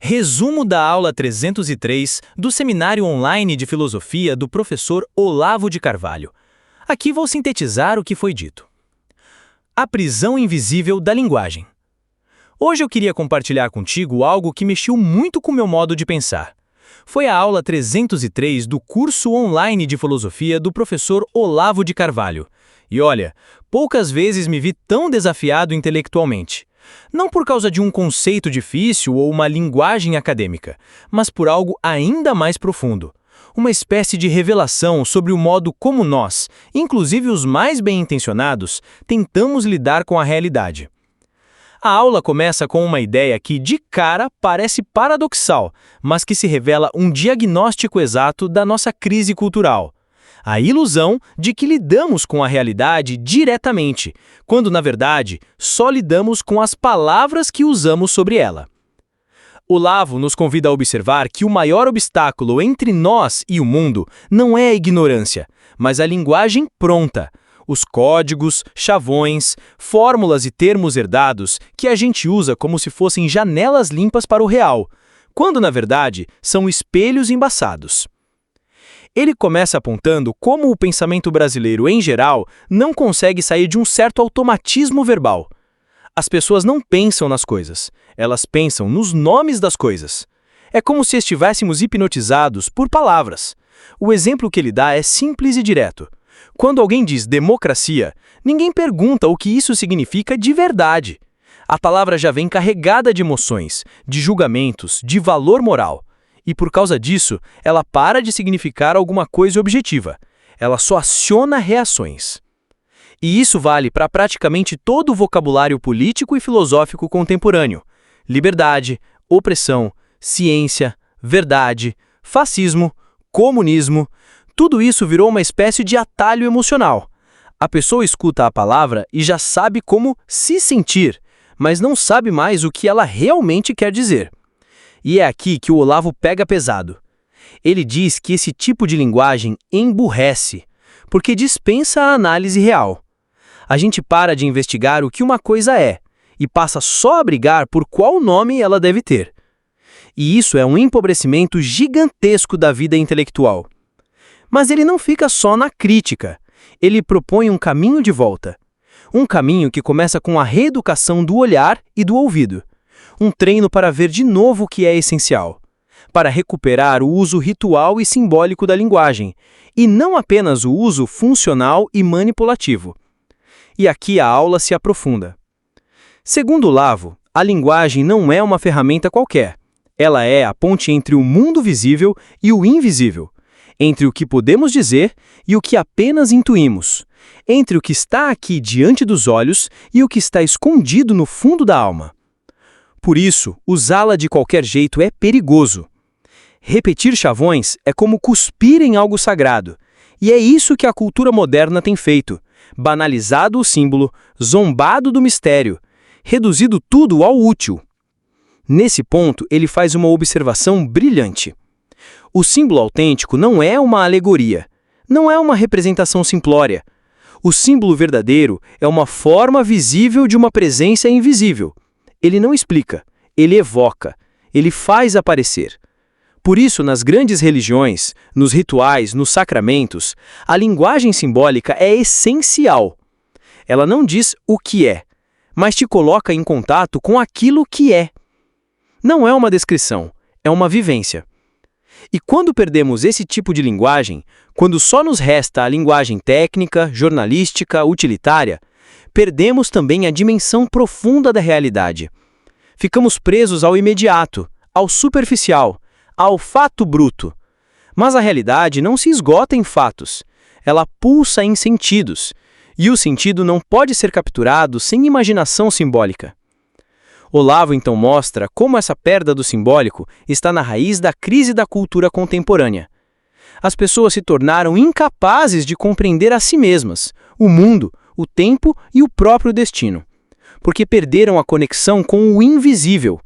Resumo da aula 303 do Seminário Online de Filosofia do professor Olavo de Carvalho. Aqui vou sintetizar o que foi dito. A prisão invisível da linguagem. Hoje eu queria compartilhar contigo algo que mexeu muito com o meu modo de pensar. Foi a aula 303 do curso online de filosofia do professor Olavo de Carvalho. E olha, poucas vezes me vi tão desafiado intelectualmente. Não por causa de um conceito difícil ou uma linguagem acadêmica, mas por algo ainda mais profundo. Uma espécie de revelação sobre o modo como nós, inclusive os mais bem-intencionados, tentamos lidar com a realidade. A aula começa com uma ideia que, de cara, parece paradoxal, mas que se revela um diagnóstico exato da nossa crise cultural. A ilusão de que lidamos com a realidade diretamente, quando, na verdade, só lidamos com as palavras que usamos sobre ela. Olavo nos convida a observar que o maior obstáculo entre nós e o mundo não é a ignorância, mas a linguagem pronta. Os códigos, chavões, fórmulas e termos herdados que a gente usa como se fossem janelas limpas para o real, quando, na verdade, são espelhos embaçados. Ele começa apontando como o pensamento brasileiro, em geral, não consegue sair de um certo automatismo verbal. As pessoas não pensam nas coisas, elas pensam nos nomes das coisas. É como se estivéssemos hipnotizados por palavras. O exemplo que ele dá é simples e direto. Quando alguém diz democracia, ninguém pergunta o que isso significa de verdade. A palavra já vem carregada de emoções, de julgamentos, de valor moral. E por causa disso, ela para de significar alguma coisa objetiva. Ela só aciona reações. E isso vale para praticamente todo o vocabulário político e filosófico contemporâneo. Liberdade, opressão, ciência, verdade, fascismo, comunismo. Tudo isso virou uma espécie de atalho emocional. A pessoa escuta a palavra e já sabe como se sentir, mas não sabe mais o que ela realmente quer dizer. E é aqui que o Olavo pega pesado. Ele diz que esse tipo de linguagem emburrece, porque dispensa a análise real. A gente para de investigar o que uma coisa é, e passa só a brigar por qual nome ela deve ter. E isso é um empobrecimento gigantesco da vida intelectual. Mas ele não fica só na crítica. Ele propõe um caminho de volta. Um caminho que começa com a reeducação do olhar e do ouvido. Um treino para ver de novo o que é essencial. Para recuperar o uso ritual e simbólico da linguagem, e não apenas o uso funcional e manipulativo. E aqui a aula se aprofunda. Segundo Olavo, a linguagem não é uma ferramenta qualquer. Ela é a ponte entre o mundo visível e o invisível. Entre o que podemos dizer e o que apenas intuímos. Entre o que está aqui diante dos olhos e o que está escondido no fundo da alma. Por isso, usá-la de qualquer jeito é perigoso. Repetir chavões é como cuspir em algo sagrado. E é isso que a cultura moderna tem feito. Banalizado o símbolo, zombado do mistério, reduzido tudo ao útil. Nesse ponto, ele faz uma observação brilhante. O símbolo autêntico não é uma alegoria, não é uma representação simplória. O símbolo verdadeiro é uma forma visível de uma presença invisível. Ele não explica, ele evoca, ele faz aparecer. Por isso, nas grandes religiões, nos rituais, nos sacramentos, a linguagem simbólica é essencial. Ela não diz o que é, mas te coloca em contato com aquilo que é. Não é uma descrição, é uma vivência. E quando perdemos esse tipo de linguagem, quando só nos resta a linguagem técnica, jornalística, utilitária, perdemos também a dimensão profunda da realidade. Ficamos presos ao imediato, ao superficial, ao fato bruto. Mas a realidade não se esgota em fatos. Ela pulsa em sentidos, e o sentido não pode ser capturado sem imaginação simbólica. Olavo então mostra como essa perda do simbólico está na raiz da crise da cultura contemporânea. As pessoas se tornaram incapazes de compreender a si mesmas, o mundo, o tempo e o próprio destino, porque perderam a conexão com o invisível.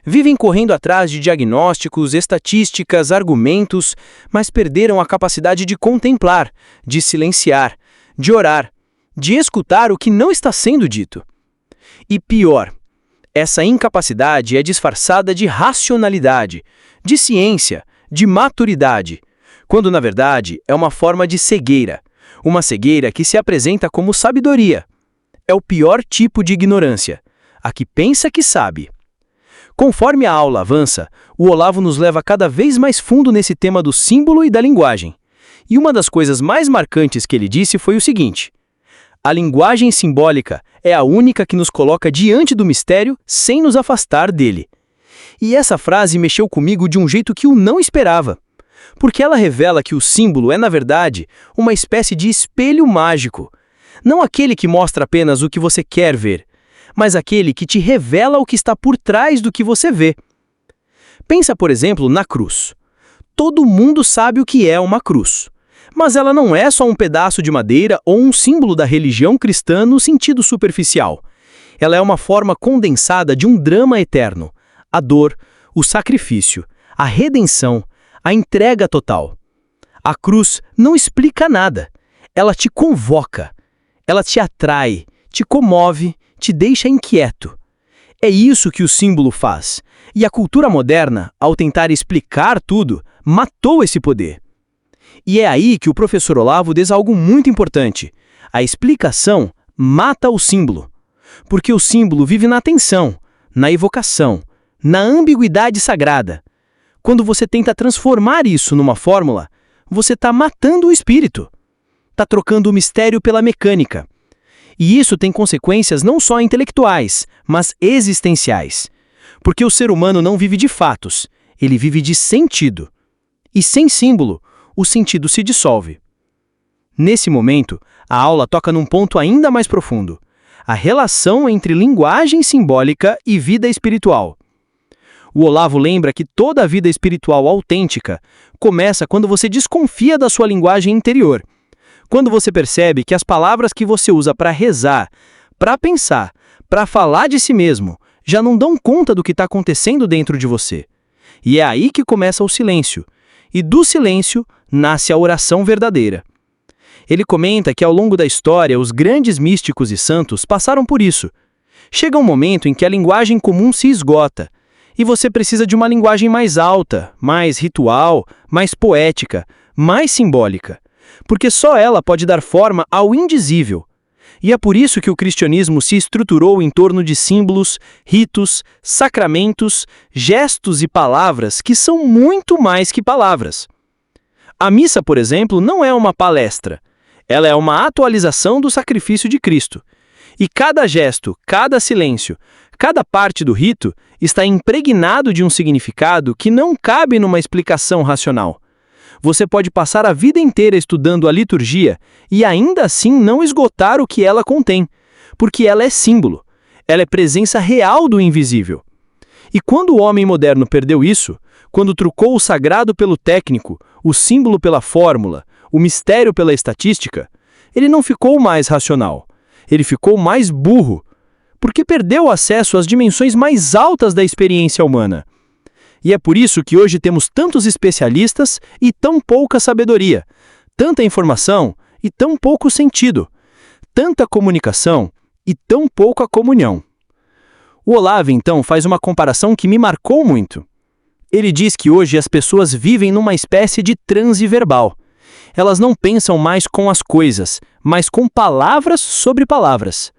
Vivem correndo atrás de diagnósticos, estatísticas, argumentos, mas perderam a capacidade de contemplar, de silenciar, de orar, de escutar o que não está sendo dito. E pior, Essa incapacidade é disfarçada de racionalidade, de ciência, de maturidade, quando na verdade é uma forma de cegueira, uma cegueira que se apresenta como sabedoria. É o pior tipo de ignorância, a que pensa que sabe. Conforme a aula avança, o Olavo nos leva cada vez mais fundo nesse tema do símbolo e da linguagem. E uma das coisas mais marcantes que ele disse foi o seguinte: a linguagem simbólica é a única que nos coloca diante do mistério sem nos afastar dele. E essa frase mexeu comigo de um jeito que eu não esperava, porque ela revela que o símbolo é, na verdade, uma espécie de espelho mágico. Não aquele que mostra apenas o que você quer ver, mas aquele que te revela o que está por trás do que você vê. Pensa, por exemplo, na cruz. Todo mundo sabe o que é uma cruz, mas ela não é só um pedaço de madeira ou um símbolo da religião cristã no sentido superficial. Ela é uma forma condensada de um drama eterno: a dor, o sacrifício, a redenção, a entrega total. A cruz não explica nada. Ela te convoca. Ela te atrai, te comove, te deixa inquieto. É isso que o símbolo faz. E a cultura moderna, ao tentar explicar tudo, matou esse poder. E é aí que o professor Olavo diz algo muito importante: a explicação mata o símbolo. Porque o símbolo vive na tensão, na evocação, na ambiguidade sagrada. Quando você tenta transformar isso numa fórmula, você está matando o espírito. Está trocando o mistério pela mecânica. E isso tem consequências não só intelectuais, mas existenciais. Porque o ser humano não vive de fatos, ele vive de sentido. E sem símbolo, o sentido se dissolve. Nesse momento, a aula toca num ponto ainda mais profundo: a relação entre linguagem simbólica e vida espiritual. O Olavo lembra que toda a vida espiritual autêntica começa quando você desconfia da sua linguagem interior. Quando você percebe que as palavras que você usa para rezar, para pensar, para falar de si mesmo, já não dão conta do que está acontecendo dentro de você. E é aí que começa o silêncio. E do silêncio nasce a oração verdadeira. Ele comenta que ao longo da história, os grandes místicos e santos passaram por isso. Chega um momento em que a linguagem comum se esgota, e você precisa de uma linguagem mais alta, mais ritual, mais poética, mais simbólica. Porque só ela pode dar forma ao indizível. E é por isso que o cristianismo se estruturou em torno de símbolos, ritos, sacramentos, gestos e palavras que são muito mais que palavras. A missa, por exemplo, não é uma palestra. Ela é uma atualização do sacrifício de Cristo. E cada gesto, cada silêncio, cada parte do rito está impregnado de um significado que não cabe numa explicação racional. Você pode passar a vida inteira estudando a liturgia e ainda assim não esgotar o que ela contém, porque ela é símbolo, ela é presença real do invisível. E quando o homem moderno perdeu isso, quando trocou o sagrado pelo técnico, o símbolo pela fórmula, o mistério pela estatística, ele não ficou mais racional, ele ficou mais burro, porque perdeu acesso às dimensões mais altas da experiência humana. E é por isso que hoje temos tantos especialistas e tão pouca sabedoria, tanta informação e tão pouco sentido, tanta comunicação e tão pouca comunhão. O Olavo, então, faz uma comparação que me marcou muito. Ele diz que hoje as pessoas vivem numa espécie de transe verbal. Elas não pensam mais com as coisas, mas com palavras sobre palavras.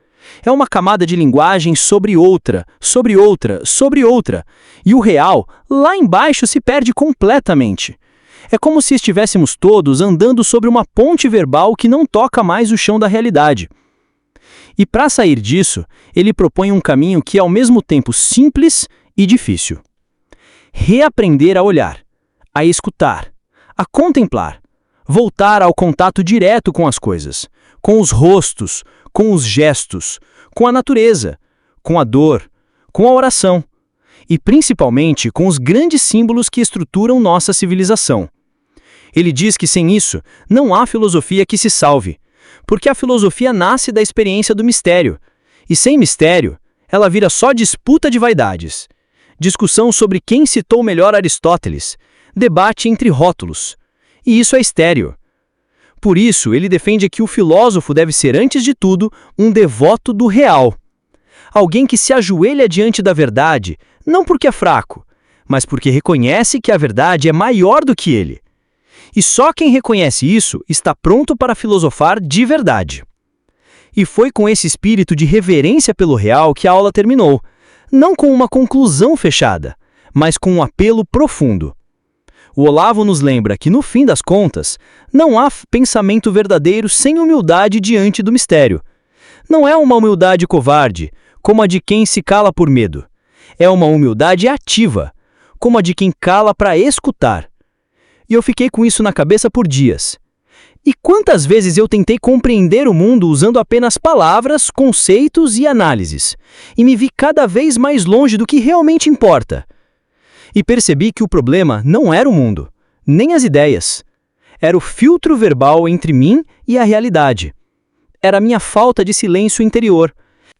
É uma camada de linguagem sobre outra, sobre outra, sobre outra. E o real, lá embaixo, se perde completamente. É como se estivéssemos todos andando sobre uma ponte verbal que não toca mais o chão da realidade. E para sair disso, ele propõe um caminho que é ao mesmo tempo simples e difícil. Reaprender a olhar, a escutar, a contemplar, voltar ao contato direto com as coisas, com os rostos, com os gestos, com a natureza, com a dor, com a oração e principalmente com os grandes símbolos que estruturam nossa civilização. Ele diz que sem isso não há filosofia que se salve, porque a filosofia nasce da experiência do mistério, e sem mistério ela vira só disputa de vaidades, discussão sobre quem citou melhor Aristóteles, debate entre rótulos, e isso é estéril. Por isso, ele defende que o filósofo deve ser, antes de tudo, um devoto do real. Alguém que se ajoelha diante da verdade, não porque é fraco, mas porque reconhece que a verdade é maior do que ele. E só quem reconhece isso está pronto para filosofar de verdade. E foi com esse espírito de reverência pelo real que a aula terminou, não com uma conclusão fechada, mas com um apelo profundo. O Olavo nos lembra que, no fim das contas, não há pensamento verdadeiro sem humildade diante do mistério. Não é uma humildade covarde, como a de quem se cala por medo. É uma humildade ativa, como a de quem cala para escutar. E eu fiquei com isso na cabeça por dias. E quantas vezes eu tentei compreender o mundo usando apenas palavras, conceitos e análises, e me vi cada vez mais longe do que realmente importa. E percebi que o problema não era o mundo, nem as ideias. Era o filtro verbal entre mim e a realidade. Era a minha falta de silêncio interior.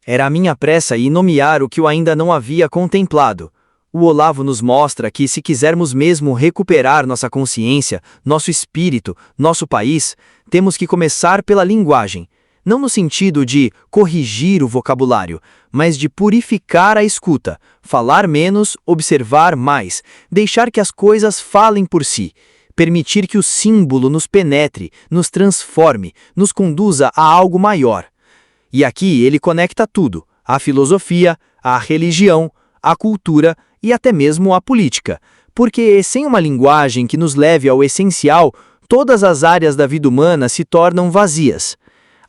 Era a minha pressa em nomear o que eu ainda não havia contemplado. O Olavo nos mostra que, se quisermos mesmo recuperar nossa consciência, nosso espírito, nosso país, temos que começar pela linguagem. Não no sentido de corrigir o vocabulário, mas de purificar a escuta, falar menos, observar mais, deixar que as coisas falem por si, permitir que o símbolo nos penetre, nos transforme, nos conduza a algo maior. E aqui ele conecta tudo: a filosofia, a religião, a cultura e até mesmo a política, porque sem uma linguagem que nos leve ao essencial, todas as áreas da vida humana se tornam vazias.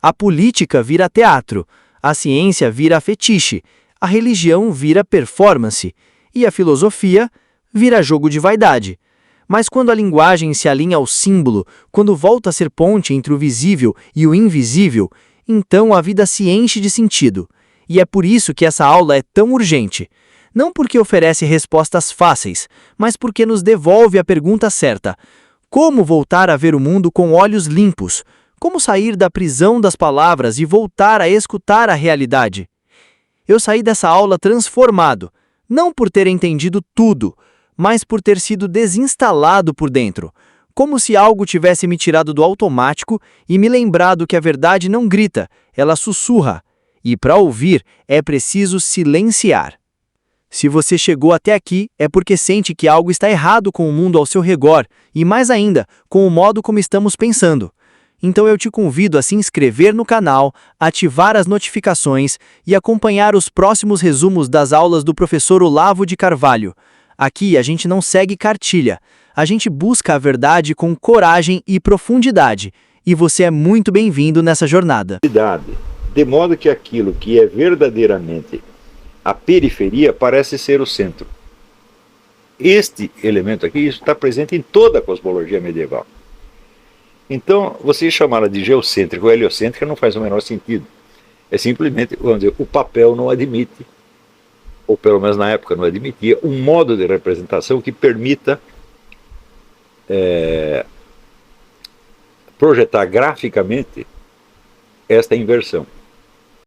A política vira teatro, a ciência vira fetiche, a religião vira performance e a filosofia vira jogo de vaidade. Mas quando a linguagem se alinha ao símbolo, quando volta a ser ponte entre o visível e o invisível, então a vida se enche de sentido. E é por isso que essa aula é tão urgente. Não porque oferece respostas fáceis, mas porque nos devolve a pergunta certa: como voltar a ver o mundo com olhos limpos? Como sair da prisão das palavras e voltar a escutar a realidade? Eu saí dessa aula transformado, não por ter entendido tudo, mas por ter sido desinstalado por dentro, como se algo tivesse me tirado do automático e me lembrado que a verdade não grita, ela sussurra, e para ouvir é preciso silenciar. Se você chegou até aqui, é porque sente que algo está errado com o mundo ao seu redor e, mais ainda, com o modo como estamos pensando. Então eu te convido a se inscrever no canal, ativar as notificações e acompanhar os próximos resumos das aulas do professor Olavo de Carvalho. Aqui a gente não segue cartilha, a gente busca a verdade com coragem e profundidade, e você é muito bem-vindo nessa jornada. De modo que aquilo que é verdadeiramente a periferia parece ser o centro. Este elemento aqui está presente em toda a cosmologia medieval. Então, você chamá-la de geocêntrica ou heliocêntrica não faz o menor sentido. É simplesmente, vamos dizer, o papel não admite, ou pelo menos na época não admitia, um modo de representação que permita projetar graficamente esta inversão.